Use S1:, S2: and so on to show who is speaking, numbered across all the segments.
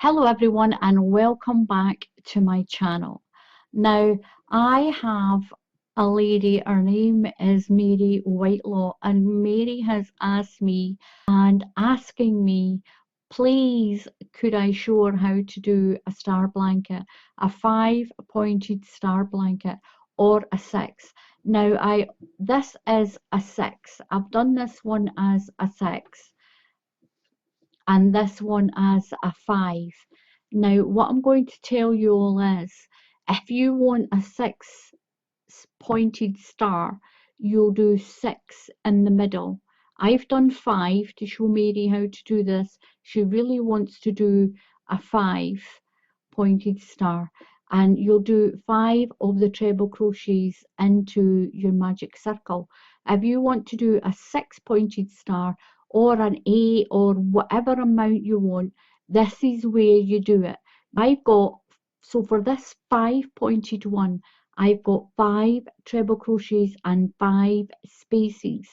S1: Hello everyone and welcome back to my channel. Now I have a lady, her name is Mary Whitelaw, and Mary has asked me and asking me, please could I show her how to do a star blanket, a 5 pointed star blanket or a 6. Now this is a 6. I've done this one as a 6 and this one as a 5. Now, what I'm going to tell you all is, if you want a 6 pointed star, you'll do 6 in the middle. I've done 5 to show Mary how to do this. She really wants to do a 5 pointed star, and you'll do 5 of the treble crochets into your magic circle. If you want to do a 6 pointed star or an 8 or whatever amount you want, this is where you do it. So for this 5 pointed one, I've got 5 treble crochets and 5 spaces.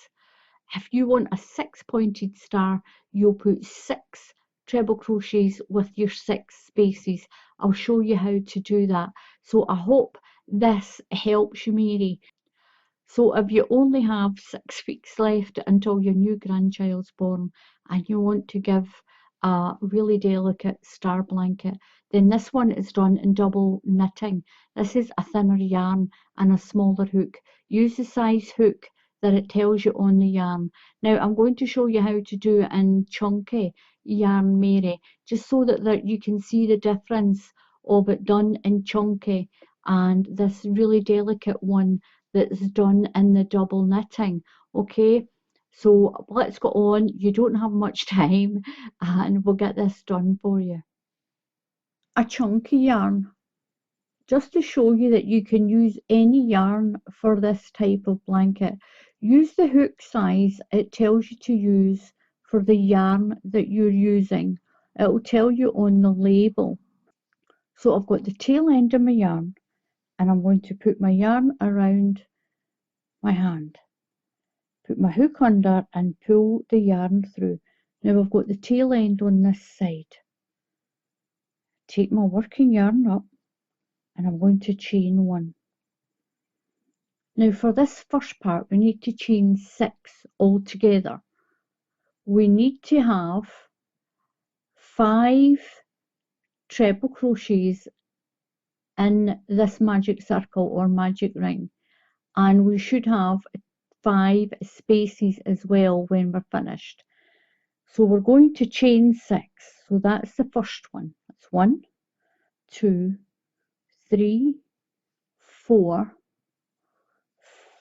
S1: If you want a 6 pointed star, you'll put 6 treble crochets with your 6 spaces. I'll show you how to do that. So I hope this helps you, Mary. So if you only have 6 weeks left until your new grandchild's born and you want to give a really delicate star blanket, then this one is done in double knitting. This is a thinner yarn and a smaller hook. Use the size hook that it tells you on the yarn. Now I'm going to show you how to do it in chunky yarn, Mary, just so that you can see the difference of it done in chunky and this really delicate one that's done in the double knitting. Okay, so let's go on. You don't have much time and we'll get this done for you. A chunky yarn, just to show you that you can use any yarn for this type of blanket. Use the hook size it tells you to use for the yarn that you're using. It will tell you on the label. So I've got the tail end of my yarn and I'm going to put my yarn around my hand. Put my hook under and pull the yarn through. Now I've got the tail end on this side. Take my working yarn up and I'm going to chain 1. Now for this first part we need to chain 6 altogether. We need to have 5 treble crochets in this magic circle or magic ring, and we should have 5 spaces as well when we're finished. So we're going to chain 6. So that's the first one. That's 1, 2, 3, 4,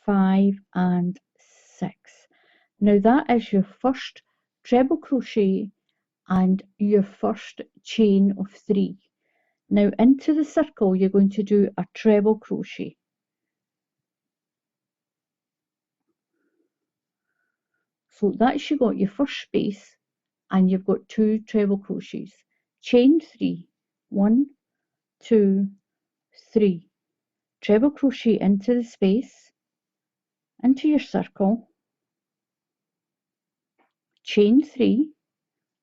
S1: 5 and 6. Now that is your first treble crochet and your first chain of 3. Now into the circle you're going to do a treble crochet. So that's you got your first space and you've got 2 treble crochets. Chain 3, 1, 2, 3. Treble crochet into the space, into your circle, chain 3,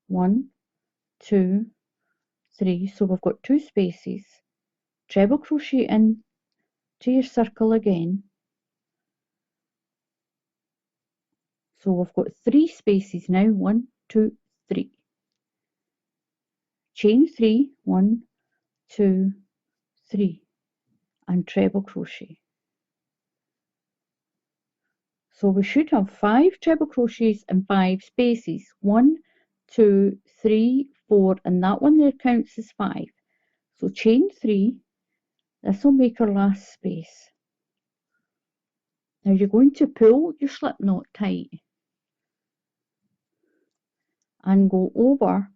S1: 1, 2, 3. So we've got 2 spaces. Treble crochet into your circle again. So we've got 3 spaces now. 1, 2, 3. Chain 3, 1, 2, 3, and treble crochet. So we should have 5 treble crochets and 5 spaces. 1, 2, 3, 4, and that one there counts as 5. So chain 3. This will make our last space. Now you're going to pull your slip knot tight and go over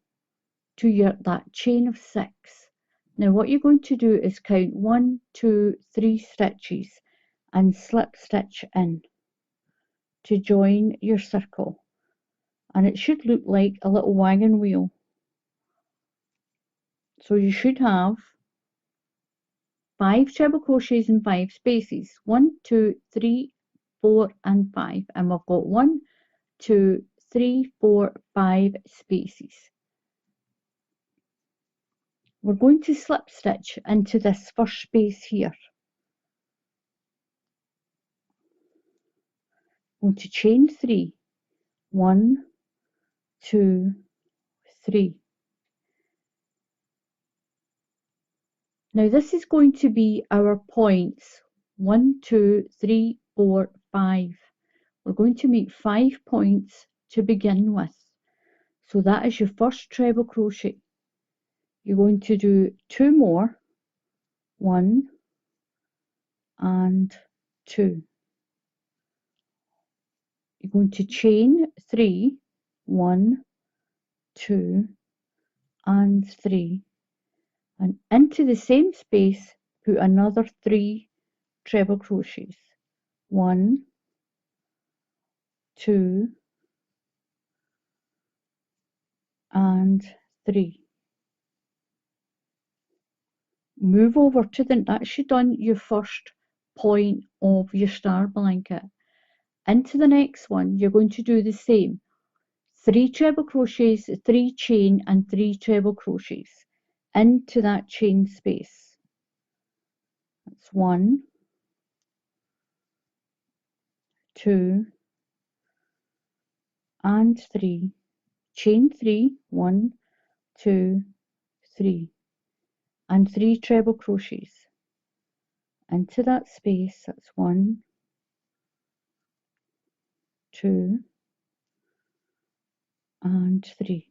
S1: to that chain of 6. Now what you're going to do is count 1, 2, 3 stitches and slip stitch in to join your circle, and it should look like a little wagon wheel. So you should have 5 treble crochets and 5 spaces. 1, 2, 3, 4 and 5, and we've got 1, 2, 3, 4, 5 spaces. we're going to slip stitch into this first space here. We're going to chain 3, 1, 2, 3. Now this is going to be our points 1, 2, 3, 4, 5. We're going to make 5 points to begin with. So that is your first treble crochet. You're going to do 2 more, 1 and 2. You're going to chain 3, 1, 2 and 3, and into the same space put another 3 treble crochets. 1, 2 and 3. Move over to that's you done your first point of your star blanket. Into the next one you're going to do the same. 3 treble crochets, 3 chain and 3 treble crochets into that chain space. That's 1, 2 and 3. Chain 3, 1, 2, 3 and 3 treble crochets into that space. That's 1, 2 and 3.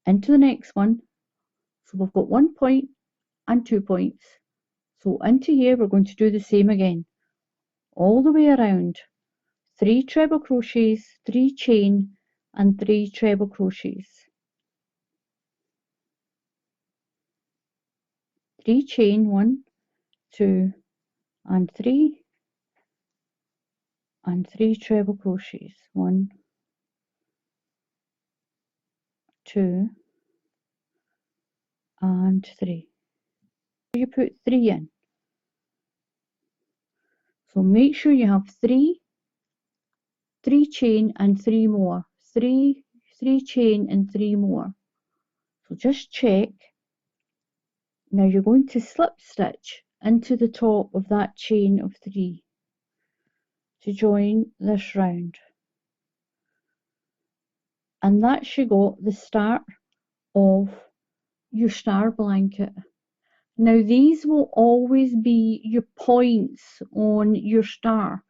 S1: Into the next one. So we've got 1 point and 2 points. So into here we're going to do the same again. All the way around. 3 treble crochets, 3 chain and 3 treble crochets. 3 chain, 1, 2 and 3 and 3 treble crochets. 1, 2 and 3. You put 3 in. So make sure you have 3 chain and 3 more. 3 chain and 3 more. So just check. Now you're going to slip stitch into the top of that chain of 3 to join this round. And that's you got the start of your star blanket. Now these will always be your points on your star.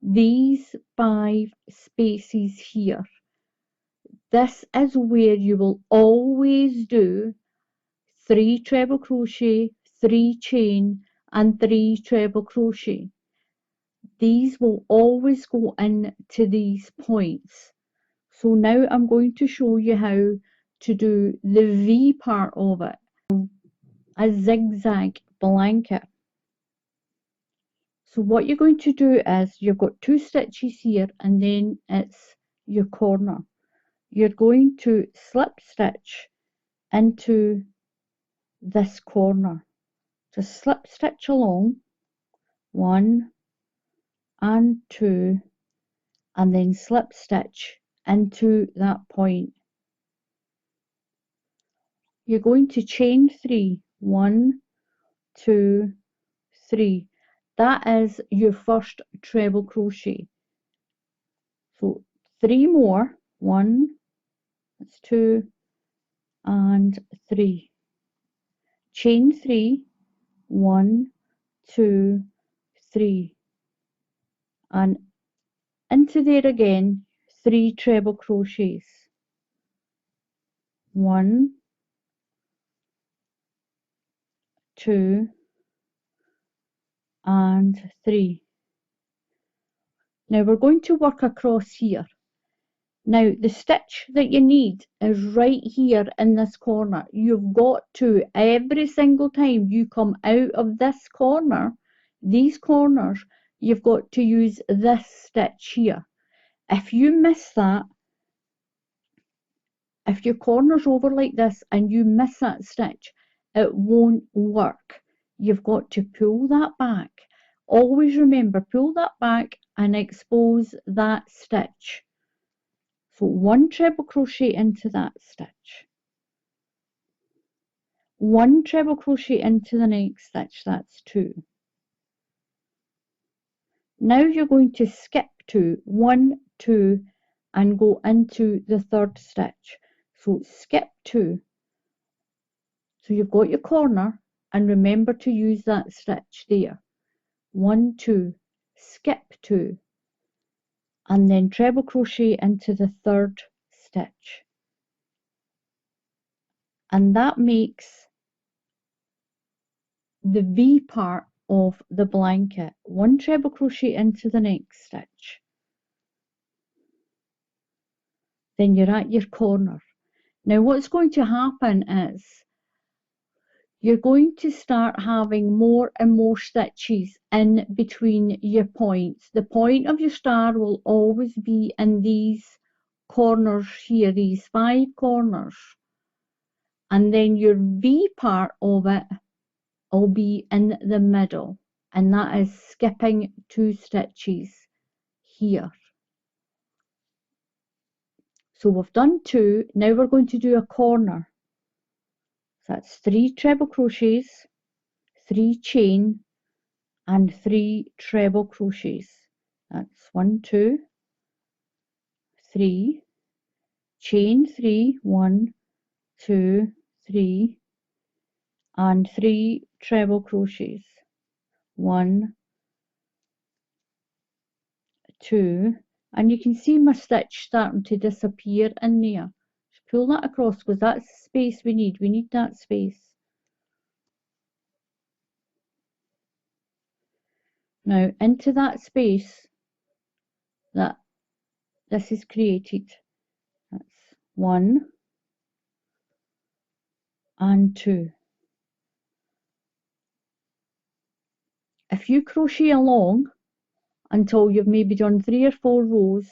S1: These 5 spaces here. This is where you will always do 3 treble crochet, 3 chain and 3 treble crochet. These will always go into these points. So now I'm going to show you how to do the V part of it, a zigzag blanket. So what you're going to do is you've got 2 stitches here and then it's your corner. You're going to slip stitch into this corner. Just slip stitch along, 1 and 2 and then slip stitch into that point. You're going to chain 3, 1, 2, 3. That is your first treble crochet. So 3 more, 1, that's 2 and 3. Chain 3, 1, 2, 3 and into there again 3 treble crochets. 1, 2 and 3. Now we're going to work across here. Now the stitch that you need is right here in this corner. You've got to, every single time you come out of this corner, these corners, you've got to use this stitch here. If you miss that, if your corner's over like this and you miss that stitch, it won't work. You've got to pull that back. Always remember, pull that back and expose that stitch. So 1 treble crochet into that stitch. 1 treble crochet into the next stitch, that's 2. Now you're going to skip to 1, 2 and go into the third stitch. So skip 2. So you've got your corner, and remember to use that stitch there. 1, 2, skip 2, and then treble crochet into the third stitch. And that makes the V part of the blanket. 1 treble crochet into the next stitch. Then you're at your corner. Now what's going to happen is you're going to start having more and more stitches in between your points. The point of your star will always be in these corners here, these 5 corners. And then your V part of it will be in the middle. And that is skipping 2 stitches here. So we've done 2, now we're going to do a corner. So that's 3 treble crochets, 3 chain, and 3 treble crochets. That's 1, 2, 3, chain 3, 1, 2, 3, and 3 treble crochets. 1, 2, and you can see my stitch starting to disappear in there. Just pull that across because that's the space we need. We need that space. Now into that space that this is created, that's 1 and 2. If you crochet along until you've maybe done 3 or 4 rows,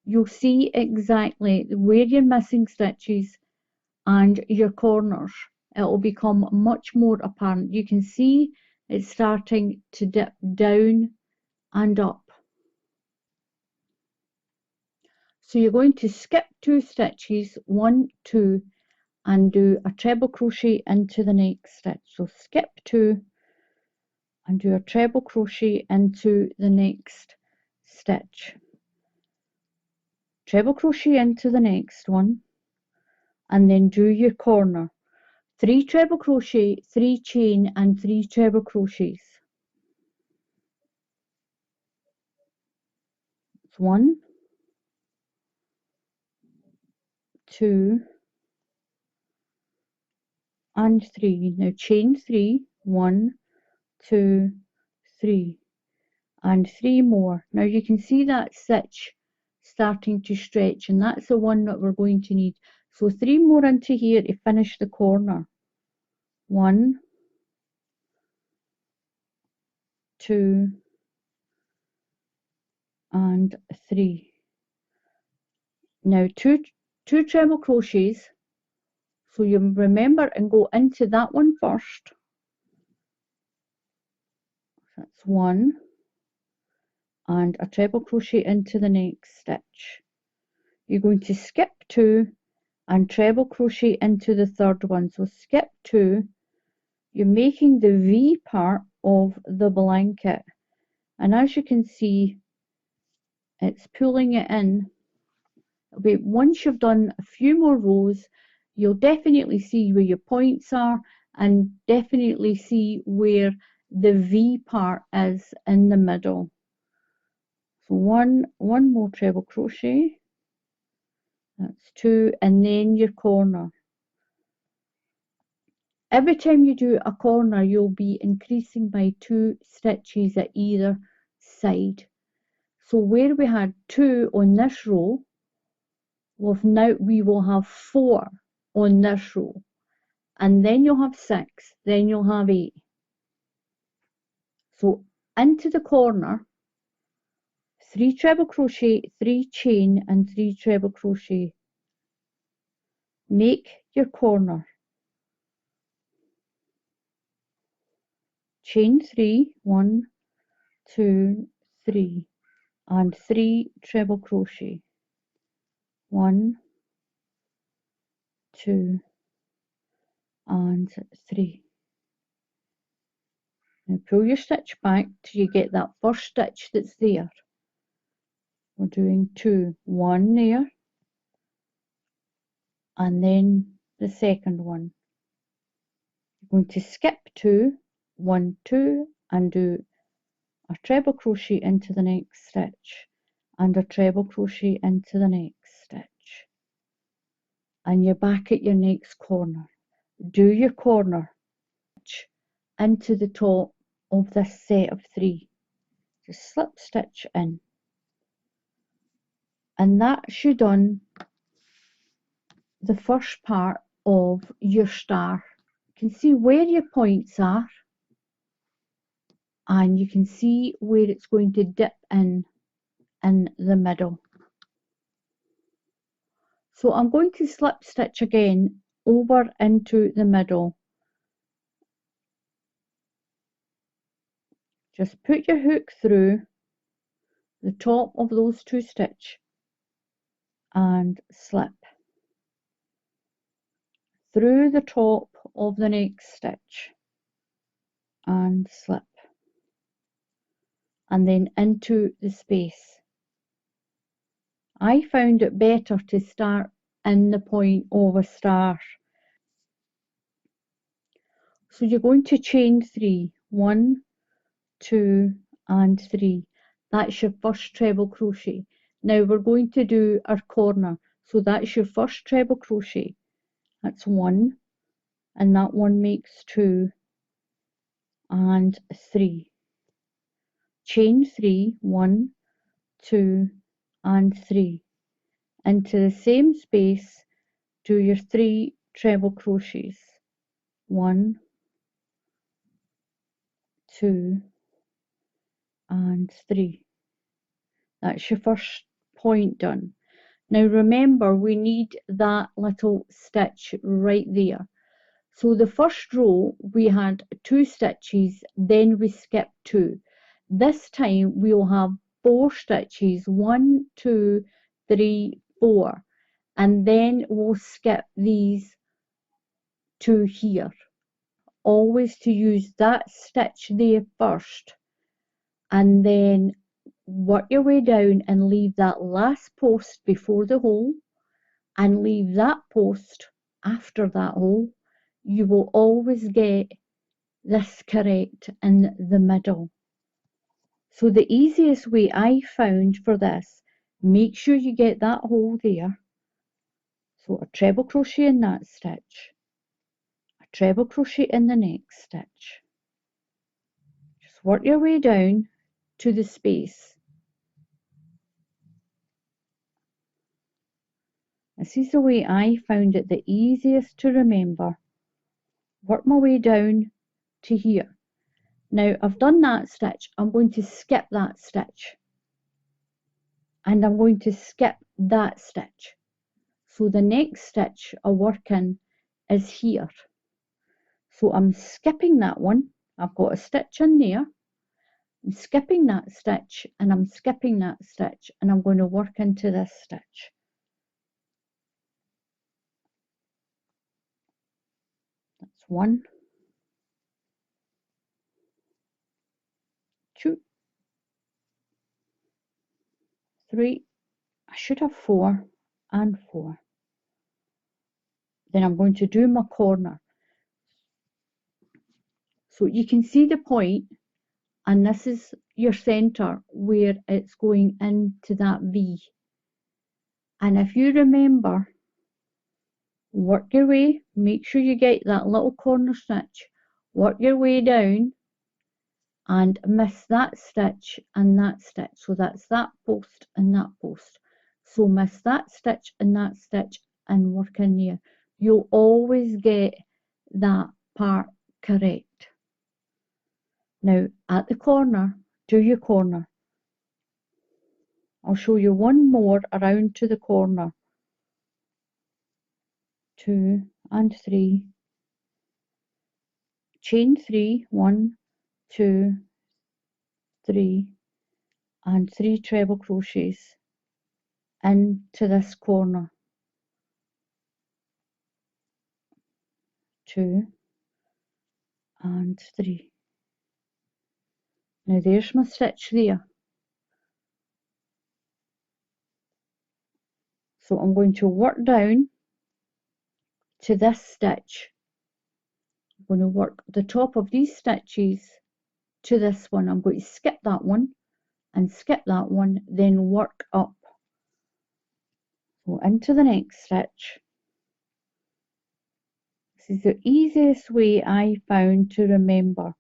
S1: you'll see exactly where you're missing stitches and your corners. It will become much more apparent. You can see it's starting to dip down and up. So you're going to skip 2 stitches, 1, 2, and do a treble crochet into the next stitch. So skip 2 and do a treble crochet into the next stitch. Treble crochet into the next one, and then do your corner. 3 treble crochet, 3 chain, and 3 treble crochets. 1, 2, and 3. Now chain 3, 1, 2, 3, and 3 more. Now you can see that stitch starting to stretch, and that's the one that we're going to need. So 3 more into here to finish the corner. 1, 2, and 3. Now two treble crochets, so you remember and go into that one first. That's 1, and a treble crochet into the next stitch. You're going to skip 2 and treble crochet into the third one. So skip 2, you're making the V part of the blanket, and as you can see, it's pulling it in. But once you've done a few more rows, you'll definitely see where your points are and definitely see where the V part is in the middle. So one more treble crochet, that's 2, and then your corner. Every time you do a corner, you'll be increasing by 2 stitches at either side. So where we had 2 on this row, now we will have 4 on this row, and then you'll have 6, then you'll have 8. So into the corner, 3 treble crochet, 3 chain, and 3 treble crochet. Make your corner. Chain 3, 1, 2, 3, and 3 treble crochet. 1, 2, and 3. Now pull your stitch back till you get that first stitch that's there. We're doing 2, 1 there, and then the second one. You're going to skip 2, 1, 2, and do a treble crochet into the next stitch, and a treble crochet into the next stitch, and you're back at your next corner. Do your corner into the top of this set of 3. Just slip stitch in, and that's you done the first part of your star. You can see where your points are, and you can see where it's going to dip in the middle. So I'm going to slip stitch again over into the middle. Just put your hook through the top of those 2 stitches and slip through the top of the next stitch and slip, and then into the space. I found it better to start in the point of a star. So you're going to chain 3, 1, 2 and 3. That's your first treble crochet. Now we're going to do our corner, so that's your first treble crochet. That's 1, and that one makes 2 and 3. Chain 3, 1, 2 and 3. Into the same space, do your 3 treble crochets. 1, 2 and 3. That's your first point done. Now remember, we need that little stitch right there. So the first row we had 2 stitches, then we skipped 2. This time we'll have 4 stitches, 1, 2, 3, 4, and then we'll skip these 2 here. Always to use that stitch there first, and then work your way down and leave that last post before the hole, and leave that post after that hole. You will always get this correct in the middle. So the easiest way I found for this, make sure you get that hole there. So a treble crochet in that stitch, a treble crochet in the next stitch. Just work your way down to the space. This is the way I found it the easiest to remember. Work my way down to here. Now I've done that stitch, I'm going to skip that stitch, and I'm going to skip that stitch. So the next stitch I work in is here. So I'm skipping that one. I've got a stitch in there. I'm skipping that stitch, and I'm skipping that stitch, and I'm going to work into this stitch. That's 1, 2, 3. I should have 4 and 4. Then I'm going to do my corner. So you can see the point, and this is your center where it's going into that V. And if you remember, work your way, make sure you get that little corner stitch, work your way down and miss that stitch and that stitch. So that's that post and that post. So miss that stitch and that stitch and work in there. You'll always get that part correct. Now at the corner, do your corner. I'll show you one more around to the corner. 2 and 3. Chain 3, 1, 2, 3, and 3 treble crochets into this corner. 2 and 3. Now there's my stitch there. So I'm going to work down to this stitch. I'm going to work the top of these stitches to this one. I'm going to skip that one and skip that one, then work up. So into the next stitch. This is the easiest way I found to remember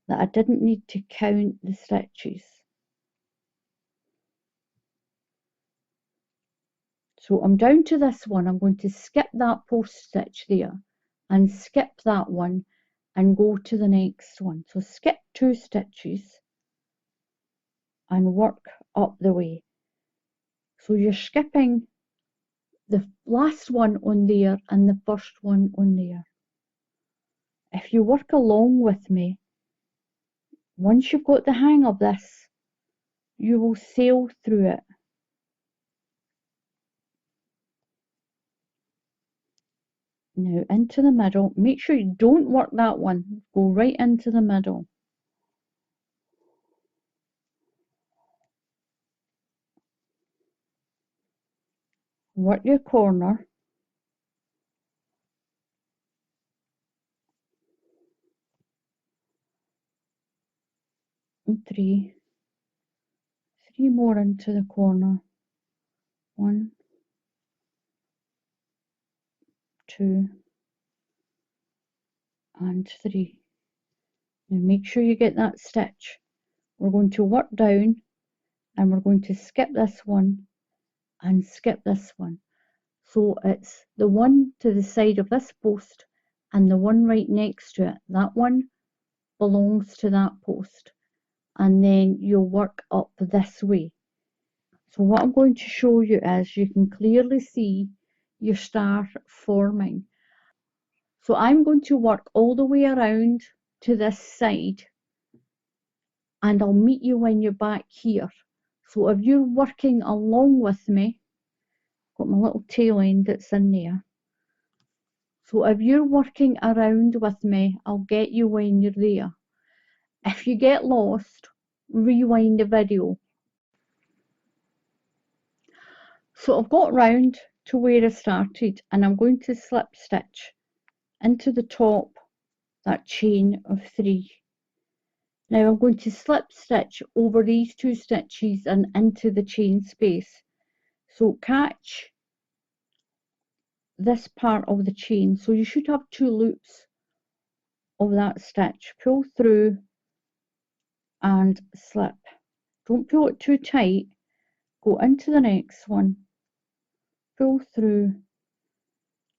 S1: that I didn't need to count the stitches. So I'm down to this one. I'm going to skip that post stitch there and skip that one and go to the next one. So skip 2 stitches and work up the way. So you're skipping the last one on there and the first one on there. If you work along with me, once you've got the hang of this, you will sail through it. Now into the middle. Make sure you don't work that one. Go right into the middle. Work your corner. And 3 more into the corner. 1, 2 and 3. Now make sure you get that stitch. We're going to work down and we're going to skip this one and skip this one. So it's the one to the side of this post and the one right next to it. That one belongs to that post, and then you'll work up this way. So what I'm going to show you is you can clearly see your star forming. So I'm going to work all the way around to this side, and I'll meet you when you're back here. So if you're working along with me, got my little tail end that's in there. So if you're working around with me, I'll get you when you're there. If you get lost, rewind the video. So I've got round to where I started, and I'm going to slip stitch into the top, that chain of 3. Now I'm going to slip stitch over these 2 stitches and into the chain space. So catch this part of the chain. So you should have 2 loops of that stitch. Pull through and slip. Don't pull it too tight. Go into the next one, pull through,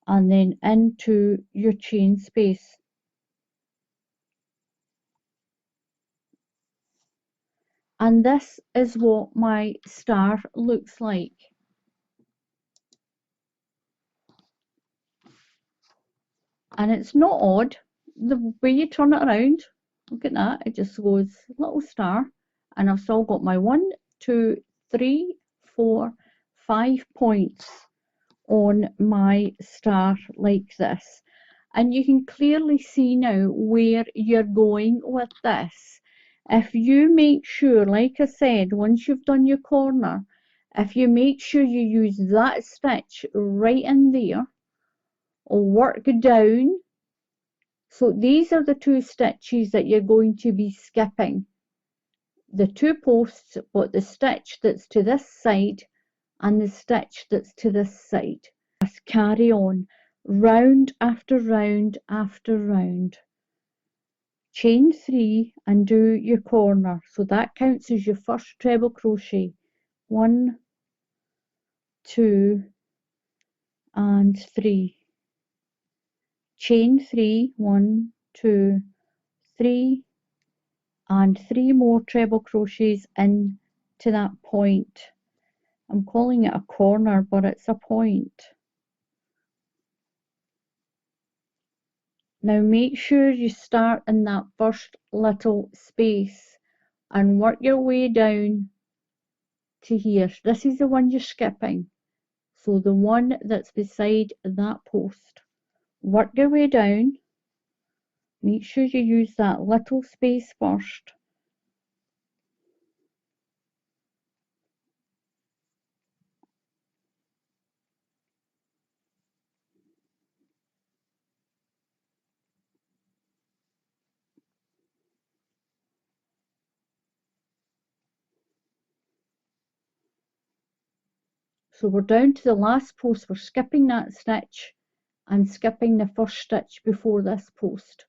S1: and then into your chain space. And this is what my star looks like. And it's not odd the way you turn it around. Look at that, it just goes little star, and I've still got my 1, 2, 3, 4, 5 points on my star like this. And you can clearly see now where you're going with this. If you make sure, like I said, once you've done your corner, if you make sure you use that stitch right in there, or work down. So these are the 2 stitches that you're going to be skipping. The 2 posts, but the stitch that's to this side and the stitch that's to this side. Just carry on, round after round after round. Chain 3 and do your corner. So that counts as your first treble crochet. 1, 2 and 3. Chain 3, 1, 2, 3 and 3 more treble crochets in to that point. I'm calling it a corner, but it's a point. Now make sure you start in that first little space and work your way down to here. This is the one you're skipping, so the one that's beside that post. Work your way down Make sure you use that little space first. So we're down to the last post. We're skipping that stitch and skipping the first stitch before this post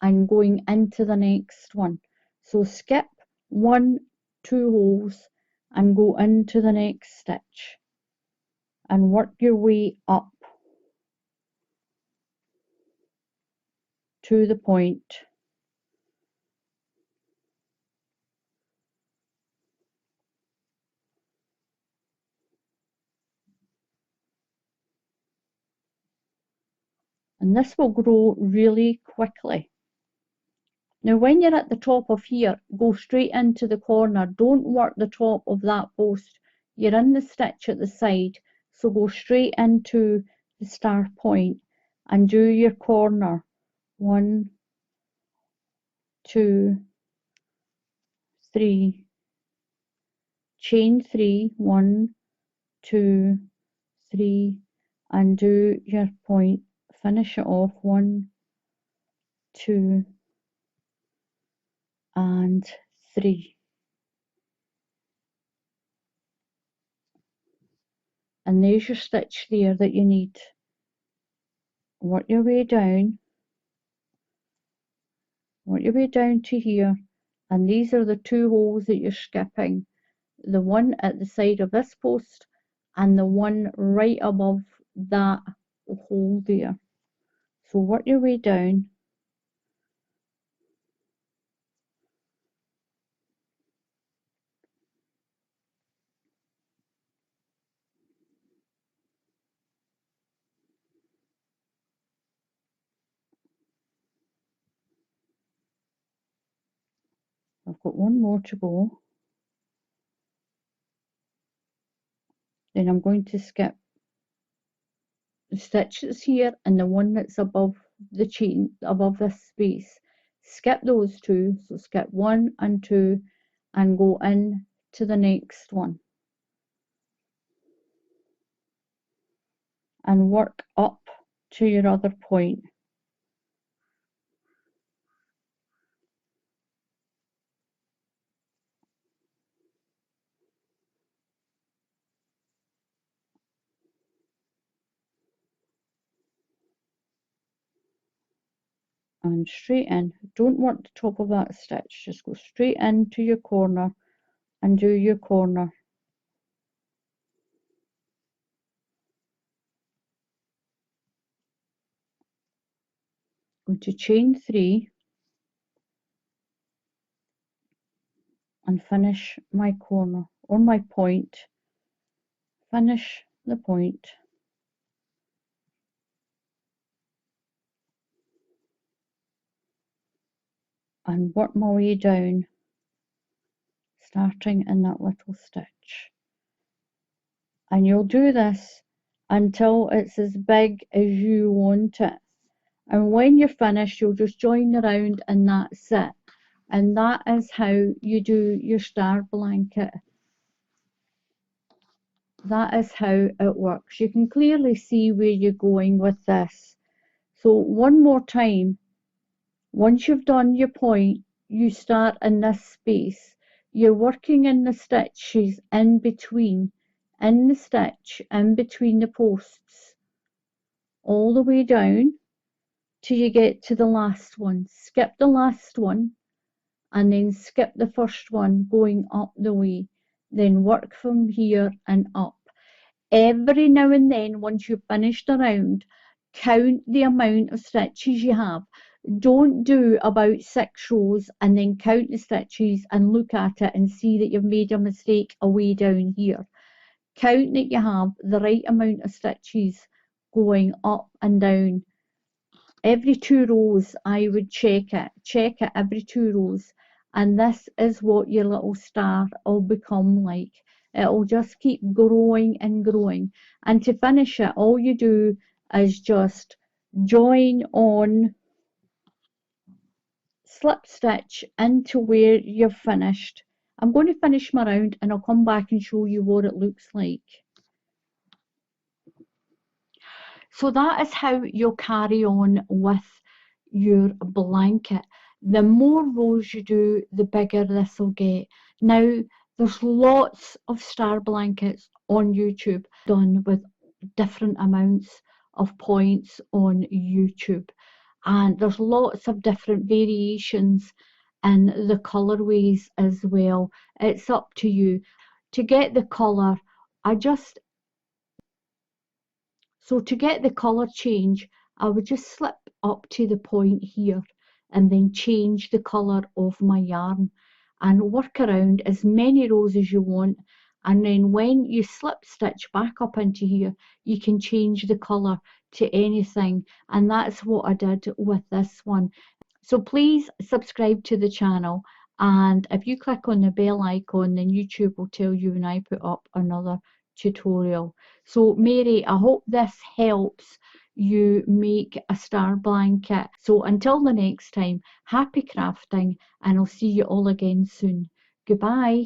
S1: and going into the next one. So skip 1, 2 holes and go into the next stitch and work your way up to the point. And this will grow really quickly. Now when you're at the top of here, go straight into the corner. Don't work the top of that post. You're in the stitch at the side, so go straight into the star point and do your corner. 1, 2, 3, chain 3, 1, 2, 3, and do your point. Finish it off. 1, 2, and 3. And there's your stitch there that you need. Work your way down. Work your way down to here. And these are the 2 holes that you're skipping. The one at the side of this post and the one right above that hole there. So work your way down. I've got one more to go. Then I'm going to skip the stitch that's here and the one that's above the chain, above this space. Skip those 2, so skip 1 and 2 and go in to the next one. And work up to your other point. And straight in. Don't work the top of that stitch, just go straight into your corner and do your corner. Going to chain 3 and finish my corner or my point. Finish the point. And work my way down, starting in that little stitch. And you'll do this until it's as big as you want it. And when you're finished, you'll just join around and that's it. And that is how you do your star blanket. That is how it works. You can clearly see where you're going with this. So one more time, once you've done your point, you start in this space. You're working in the stitches in between, in the stitch, in between the posts, all the way down till you get to the last one. Skip the last one and then skip the first one going up the way. Then work from here and up. Every now and then, once you've finished a round, count the amount of stitches you have. Don't do about 6 rows and then count the stitches and look at it and see that you've made a mistake away down here. Count that you have the right amount of stitches going up and down. Every 2 rows I would check it every 2 rows, and this is what your little star will become like. It'll just keep growing and growing, and to finish it all you do is just join on slip stitch into where you've finished. I'm going to finish my round and I'll come back and show you what it looks like. So that is how you'll carry on with your blanket. The more rows you do, the bigger this will get. Now, there's lots of star blankets on YouTube done with different amounts of points on YouTube. And there's lots of different variations in the colorways as well. It's up to you. To get the color, to get the colour change, I would just slip up to the point here and then change the colour of my yarn and work around as many rows as you want, and then when you slip stitch back up into here you can change the colour to anything, and that's what I did with this one. So please subscribe to the channel, and if you click on the bell icon then YouTube will tell you when I put up another tutorial. So Mary, I hope this helps you make a star blanket. So until the next time, happy crafting, and I'll see you all again soon. Goodbye.